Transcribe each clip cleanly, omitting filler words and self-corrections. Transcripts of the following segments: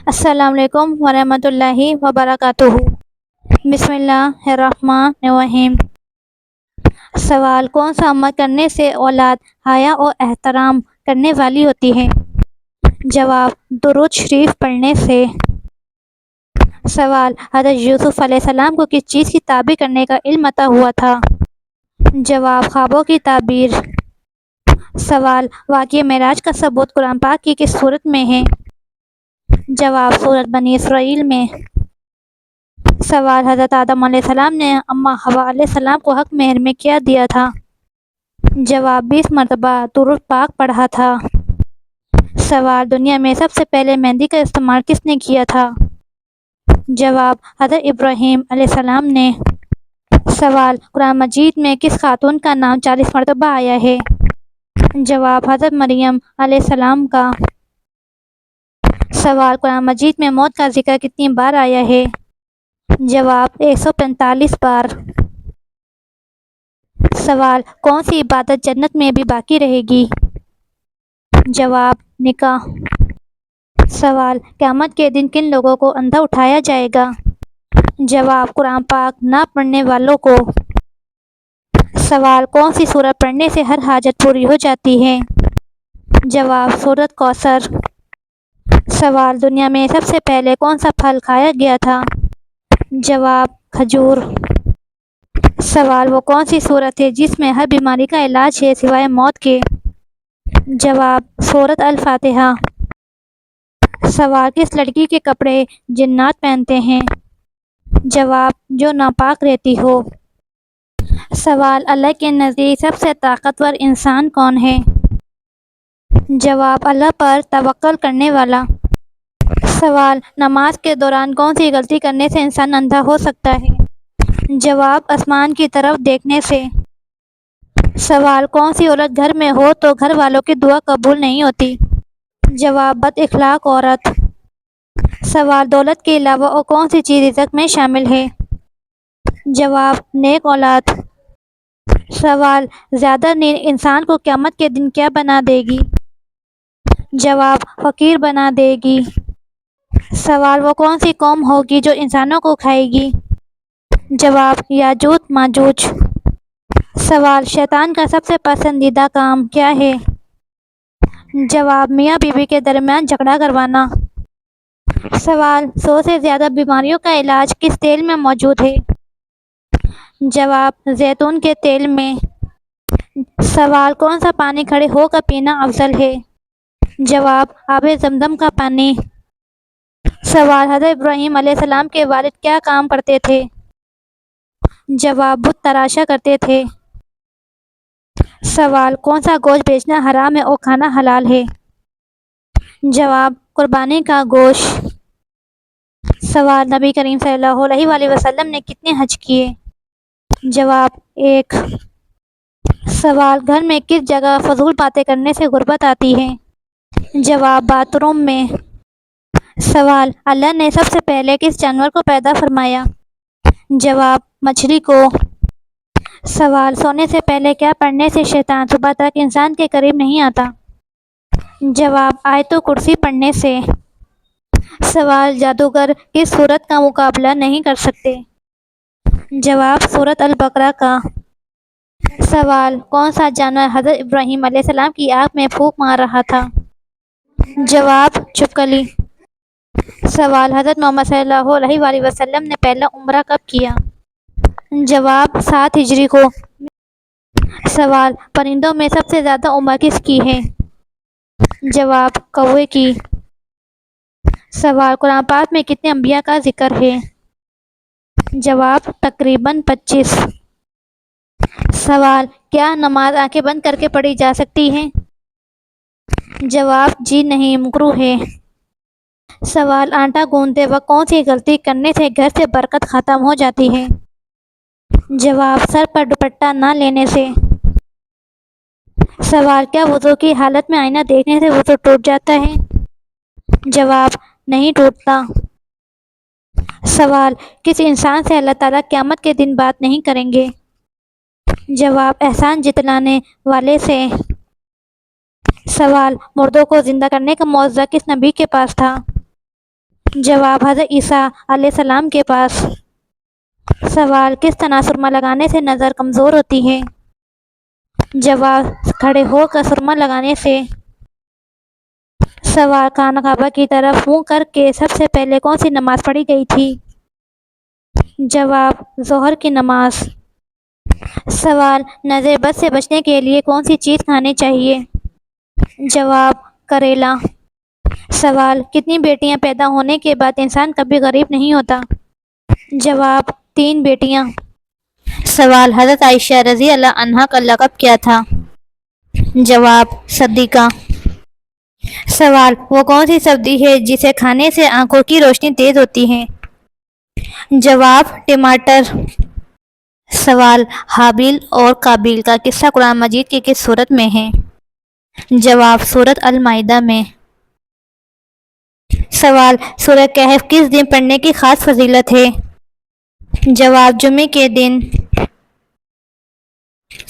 السلام علیکم ورحمۃ اللہ وبرکاتہ۔ بسم اللہ الرحمن الرحیم۔ سوال: کون سا عمل کرنے سے اولاد حیا اور احترام کرنے والی ہوتی ہے؟ جواب: درود شریف پڑھنے سے۔ سوال: حضرت یوسف علیہ السلام کو کس چیز کی تعبیر کرنے کا علم عطا ہوا تھا؟ جواب: خوابوں کی تعبیر۔ سوال: واقعہ معراج کا ثبوت قرآن پاک کی کس سورت میں ہے؟ جواب: سورۃ بنی اسرائیل میں۔ سوال: حضرت آدم علیہ السلام نے اماں حوا علیہ السلام کو حق مہر میں کیا دیا تھا؟ جواب: 20 مرتبہ درود پاک پڑھا تھا۔ سوال: دنیا میں سب سے پہلے مہندی کا استعمال کس نے کیا تھا؟ جواب: حضرت ابراہیم علیہ السلام نے۔ سوال: قرآن مجید میں کس خاتون کا نام 40 مرتبہ آیا ہے؟ جواب: حضرت مریم علیہ السلام کا۔ سوال: قرآن مجید میں موت کا ذکر کتنی بار آیا ہے؟ جواب: 145 بار۔ سوال: کون سی عبادت جنت میں بھی باقی رہے گی؟ جواب: نکاح۔ سوال: قیامت کے دن کن لوگوں کو اندھا اٹھایا جائے گا؟ جواب: قرآن پاک نہ پڑھنے والوں کو۔ سوال: کون سی سورت پڑھنے سے ہر حاجت پوری ہو جاتی ہے؟ جواب: سورۃ کوثر۔ سوال: دنیا میں سب سے پہلے کون سا پھل کھایا گیا تھا؟ جواب: کھجور۔ سوال: وہ کون سی سورت ہے جس میں ہر بیماری کا علاج ہے سوائے موت کے؟ جواب: سورۃ الفاتحہ۔ سوال: کس لڑکی کے کپڑے جنات پہنتے ہیں؟ جواب: جو ناپاک رہتی ہو۔ سوال: اللہ کے نزدیک سب سے طاقتور انسان کون ہے؟ جواب: اللہ پر توکل کرنے والا۔ سوال: نماز کے دوران کون سی غلطی کرنے سے انسان اندھا ہو سکتا ہے؟ جواب: آسمان کی طرف دیکھنے سے۔ سوال: کون سی عورت گھر میں ہو تو گھر والوں کی دعا قبول نہیں ہوتی؟ جواب: بد اخلاق عورت۔ سوال: دولت کے علاوہ اور کون سی چیز رزق میں شامل ہے؟ جواب: نیک اولاد۔ سوال: زیادہ نیند انسان کو قیامت کے دن کیا بنا دے گی؟ جواب: فقیر بنا دے گی۔ سوال: وہ کون سی قوم ہوگی جو انسانوں کو کھائے گی؟ جواب: یاجوج ماجوج۔ سوال: شیطان کا سب سے پسندیدہ کام کیا ہے؟ جواب: میاں بیوی کے درمیان جھگڑا کروانا۔ سوال: 100 سے زیادہ بیماریوں کا علاج کس تیل میں موجود ہے؟ جواب: زیتون کے تیل میں۔ سوال: کون سا پانی کھڑے ہو کر پینا افضل ہے؟ جواب: آب زمزم کا پانی۔ سوال: حضرت ابراہیم علیہ السلام کے والد کیا کام کرتے تھے؟ جواب: بت تراشا کرتے تھے۔ سوال: کون سا گوشت بیچنا حرام ہے اور کھانا حلال ہے؟ جواب: قربانی کا گوشت۔ سوال: نبی کریم صلی اللہ علیہ وآلہ وسلم نے کتنے حج کیے؟ جواب: 1۔ سوال: گھر میں کس جگہ فضول باتیں کرنے سے غربت آتی ہے؟ جواب: باتھ روم میں۔ سوال: اللہ نے سب سے پہلے کس جانور کو پیدا فرمایا؟ جواب: مچھلی کو۔ سوال: سونے سے پہلے کیا پڑھنے سے شیطان صبح تک انسان کے قریب نہیں آتا؟ جواب: آیت الکرسی پڑھنے سے۔ سوال: جادوگر کس سورت کا مقابلہ نہیں کر سکتے؟ جواب: سورۃ البقرہ کا۔ سوال: کون سا جانور حضرت ابراہیم علیہ السلام کی آنکھ میں پھونک مار رہا تھا؟ جواب: چھپکلی۔ سوال: حضرت محمد صلی اللہ علیہ وآلہ وسلم نے پہلا عمرہ کب کیا؟ جواب: 7 ہجری کو۔ سوال: پرندوں میں سب سے زیادہ عمر کس کی ہے؟ جواب: کوے کی۔ سوال: قرآن پاک میں کتنے انبیاء کا ذکر ہے؟ جواب: تقریباً 25۔ سوال: کیا نماز آنکھیں بند کر کے پڑھی جا سکتی ہے؟ جواب: جی نہیں، مکروہ ہے۔ سوال: آٹا گوندتے وقت کون سی غلطی کرنے سے گھر سے برکت ختم ہو جاتی ہے؟ جواب: سر پر دوپٹہ نہ لینے سے۔ سوال: کیا وضو کی حالت میں آئینہ دیکھنے سے وضو ٹوٹ جاتا ہے؟ جواب: نہیں ٹوٹتا۔ سوال: کس انسان سے اللہ تعالیٰ قیامت کے دن بات نہیں کریں گے؟ جواب: احسان جتلانے والے سے۔ سوال: مردوں کو زندہ کرنے کا معجزہ کس نبی کے پاس تھا؟ جواب حضرت عیسیٰ علیہ السلام کے پاس۔ سوال کس طرح سرما لگانے سے نظر کمزور ہوتی ہے؟ جواب کھڑے ہو کر سرما لگانے سے۔ سوال خانہ کعبہ کی طرف منہ کر کے سب سے پہلے کون سی نماز پڑھی گئی تھی؟ جواب ظہر کی نماز۔ سوال نظر بد سے بچنے کے لیے کون سی چیز کھانی چاہیے؟ جواب کریلا۔ سوال کتنی بیٹیاں پیدا ہونے کے بعد انسان کبھی غریب نہیں ہوتا؟ جواب 3 بیٹیاں۔ سوال حضرت عائشہ رضی اللہ عنہا کا لقب کیا تھا؟ جواب صدیقہ۔ سوال وہ کون سی سبزی ہے جسے کھانے سے آنکھوں کی روشنی تیز ہوتی ہے؟ جواب ٹماٹر۔ سوال حابیل اور قابیل کا قصہ قرآن مجید کی کس سورت میں ہے؟ جواب سورۃ المائدہ میں۔ سوال سورہ کہف کس دن پڑھنے کی خاص فضیلت ہے؟ جواب جمعے کے دن۔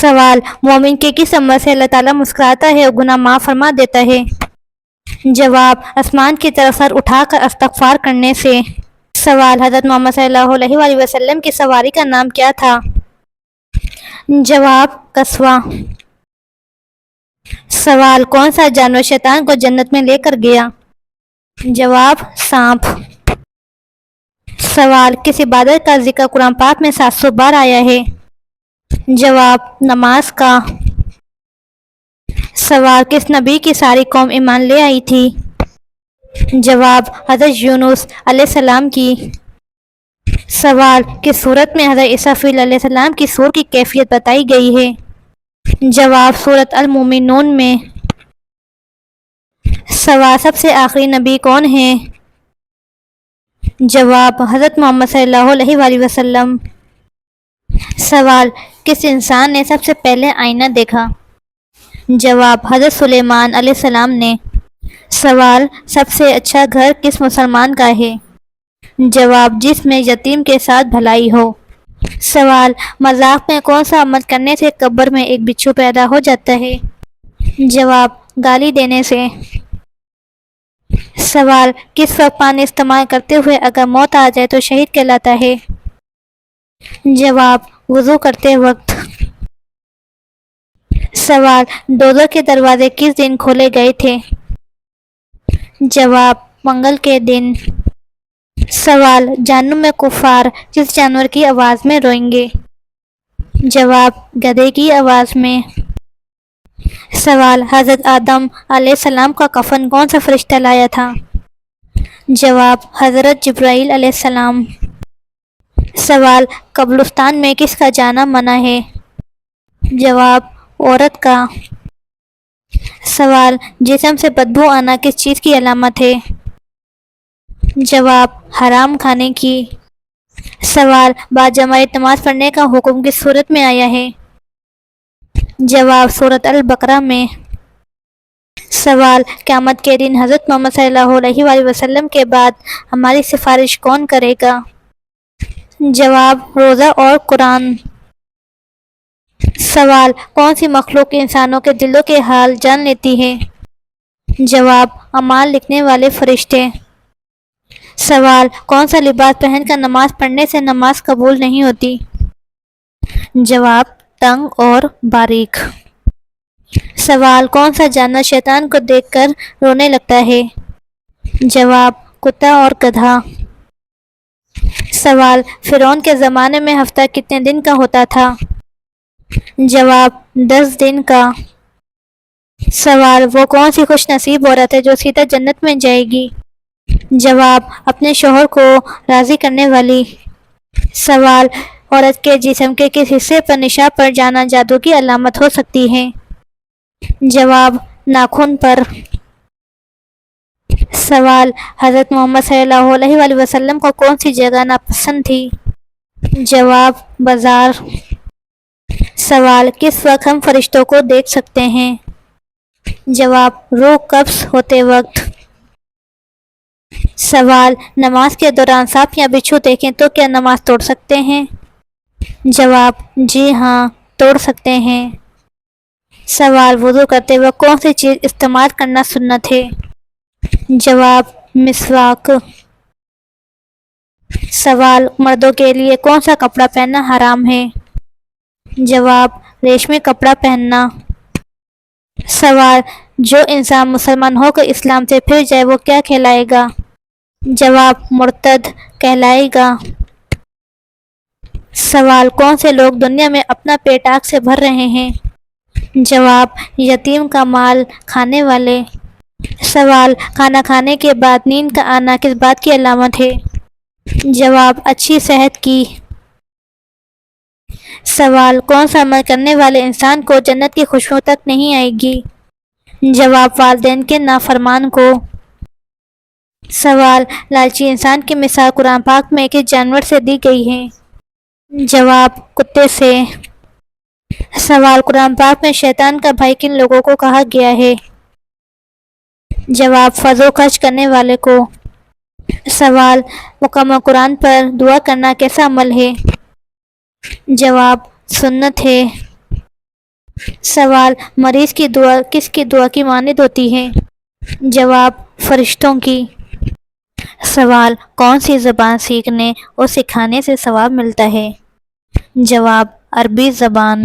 سوال مومن کے کس عمل سے اللہ تعالیٰ مسکراتا ہے اور گناہ معاف فرما دیتا ہے؟ جواب آسمان کی طرف سر اٹھا کر استغفار کرنے سے۔ سوال حضرت محمد صلی اللہ علیہ وآلہ وسلم کی سواری کا نام کیا تھا؟ جواب قصواء۔ سوال کون سا جانور شیطان کو جنت میں لے کر گیا؟ جواب سانپ۔ سوال کس عبادت کا ذکر قرآن پاک میں 700 بار آیا ہے؟ جواب نماز کا۔ سوال کس نبی کی ساری قوم ایمان لے آئی تھی؟ جواب حضرت یونس علیہ السلام کی۔ سوال کس صورت میں حضرت اسرافیل علیہ السلام کی سور کی کیفیت بتائی گئی ہے؟ جواب سورۃ المومنون میں۔ سوال سب سے آخری نبی کون ہیں؟ جواب حضرت محمد صلی اللہ علیہ وآلہ وسلم۔ سوال کس انسان نے سب سے پہلے آئینہ دیکھا؟ جواب حضرت سلیمان علیہ السلام نے۔ سوال سب سے اچھا گھر کس مسلمان کا ہے؟ جواب جس میں یتیم کے ساتھ بھلائی ہو۔ سوال مذاق میں کون سا عمل کرنے سے قبر میں ایک بچھو پیدا ہو جاتا ہے؟ جواب گالی دینے سے۔ سوال کس وقت پانی استعمال کرتے ہوئے اگر موت آ جائے تو شہید کہلاتا ہے؟ جواب وضو کرتے وقت۔ سوال دوزخ کے دروازے کس دن کھولے گئے تھے؟ جواب منگل کے دن۔ سوال جہنم میں کفار کس جانور کی آواز میں روئیں گے؟ جواب گدھے کی آواز میں۔ سوال حضرت آدم علیہ السلام کا کفن کون سا فرشتہ لایا تھا؟ جواب حضرت جبرائیل علیہ السلام۔ سوال قبرستان میں کس کا جانا منع ہے؟ جواب عورت کا۔ سوال جسم سے بدبو آنا کس چیز کی علامت ہے؟ جواب حرام کھانے کی۔ سوال باجماعت نماز پڑھنے کا حکم کس صورت میں آیا ہے؟ جواب سورۃ البقرہ میں۔ سوال قیامت کے دن حضرت محمد صلی اللہ علیہ وآلہ وسلم کے بعد ہماری سفارش کون کرے گا؟ جواب روزہ اور قرآن۔ سوال کون سی مخلوق انسانوں کے دلوں کے حال جان لیتی ہے؟ جواب اعمال لکھنے والے فرشتے۔ سوال کون سا لباس پہن کر نماز پڑھنے سے نماز قبول نہیں ہوتی؟ جواب تنگ اور باریک۔ سوال کون سا جانور شیطان کو دیکھ کر رونے لگتا ہے؟ جواب کتا اور گدھا۔ سوال فرعون کے زمانے میں ہفتہ کتنے دن کا ہوتا تھا؟ جواب 10 دن کا۔ سوال وہ کون سی خوش نصیب عورت ہے جو سیدھا جنت میں جائے گی؟ جواب اپنے شوہر کو راضی کرنے والی۔ سوال عورت کے جسم کے کس حصے پر نشان پڑ جانا جادو کی علامت ہو سکتی ہے؟ جواب ناخن پر۔ سوال حضرت محمد صلی اللہ علیہ وآلہ وسلم کو کون سی جگہ ناپسند تھی؟ جواب بازار۔ سوال کس وقت ہم فرشتوں کو دیکھ سکتے ہیں؟ جواب روح قبض ہوتے وقت۔ سوال نماز کے دوران سانپ یا بچھو دیکھیں تو کیا نماز توڑ سکتے ہیں؟ جواب جی ہاں توڑ سکتے ہیں۔ سوال وضو کرتے وقت کون سی چیز استعمال کرنا سنت ہے؟ جواب مسواک۔ سوال، مردوں کے لیے کون سا کپڑا پہننا حرام ہے؟ جواب، ریشمی کپڑا پہننا۔ سوال، جو انسان مسلمان ہو کر اسلام سے پھر جائے وہ کیا کہلائے گا؟ جواب، مرتد کہلائے گا۔ سوال، کون سے لوگ دنیا میں اپنا پیٹ آگ سے بھر رہے ہیں؟ جواب، یتیم کا مال کھانے والے۔ سوال، کھانا کھانے کے بعد نیند کا آنا کس بات کی علامت ہے؟ جواب، اچھی صحت کی۔ سوال، کون سا عمل کرنے والے انسان کو جنت کی خوشبو تک نہیں آئے گی؟ جواب، والدین کے نافرمان کو۔ سوال، لالچی انسان کی مثال قرآن پاک میں کس جانور سے دی گئی ہے؟ جواب، کتے سے۔ سوال، قرآن پاک میں شیطان کا بھائی کن لوگوں کو کہا گیا ہے؟ جواب، فضول خرچ کرنے والے کو۔ سوال، مکمل قرآن پر دعا کرنا کیسا عمل ہے؟ جواب، سنت ہے۔ سوال، مریض کی دعا کس کی دعا کی مانند ہوتی ہے؟ جواب، فرشتوں کی۔ سوال، کون سی زبان سیکھنے اور سکھانے سے ثواب ملتا ہے؟ جواب، عربی زبان۔